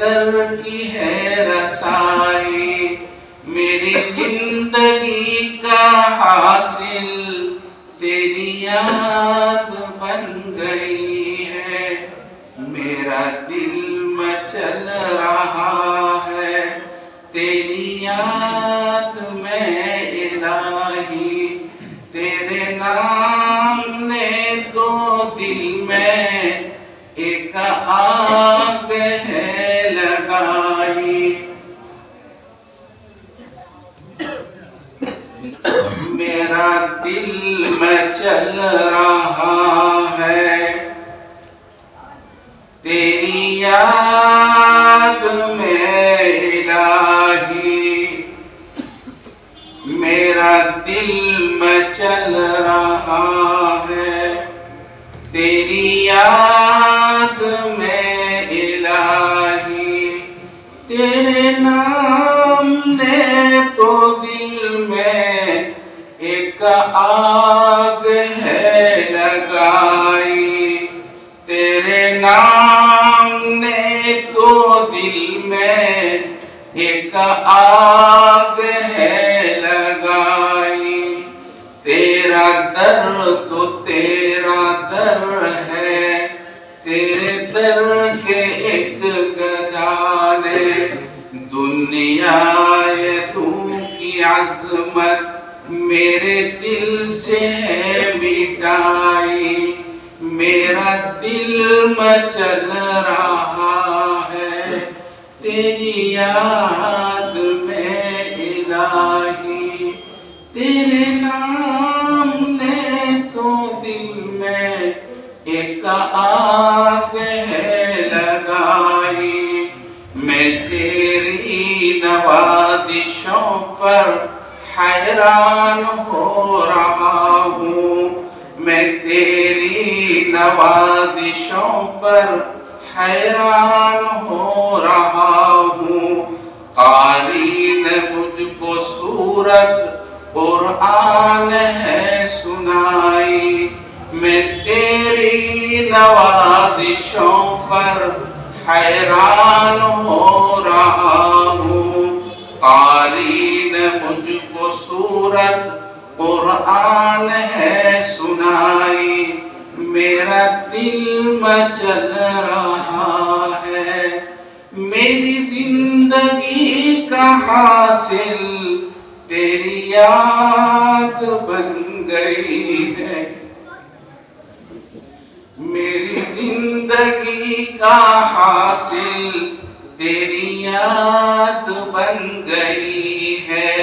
در کی ہے رسائی، میری زندگی کا حاصل تیری یاد بن گئی ہے، میرا دل مچل رہا ہے تیری یاد میں الہی، تیرے نام نے تو دل میں ایک آگ ہے لگائی، میرا دل مچل رہا ہے تیری یاد میں الہی، میرا دل مچل رہا ہے تیری یاد میں الہی، تیرے نام نے تو دل میں ایک آگ ہے لگائی، تیرے نام نے تو دل میں ایک آگ ہے لگائی، تیرا در تو تیرا در ہے، تیرے در کے ایک گدا نے دنیا تو کی عظمت میرے دل سے ہے مٹائی، میرا دل مچل رہا ہے تیری یاد میں الہی، تیرے نام نے تو دل میں ایک آگ ہے لگائی، میں تیری نوازشوں پر حیران ہو رہا ہوں، میں تیری نوازشوں پر حیران ہو رہا ہوں، قاری نے مجھ کو سورت قرآن ہے سنائی، میں تیری نوازشوں پر حیران ہو رہا ہوں، قاری نے مجھ کو سورت قرآن ہے سنائی، میرا دل مچل رہا ہے، میری زندگی کا حاصل تیری یاد بن گئی ہے، میری زندگی کا حاصل تیری یاد بن گئی ہے،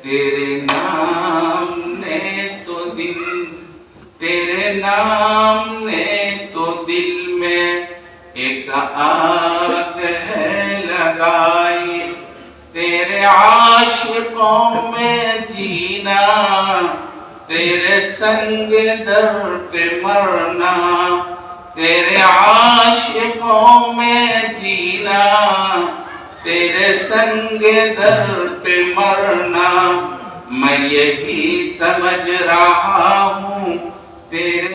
تیرے نام نے تو تیرے نام نے تو دل میں ایک آگ ہے لگائی، تیرے عاشقوں میں جینا، تیرے سنگ در پہ مرنا، تیرے عاشقوں میں جینا، تیرے سنگ در پہ مرنا، میں یہ بھی سمجھ رہا ہوں تیرے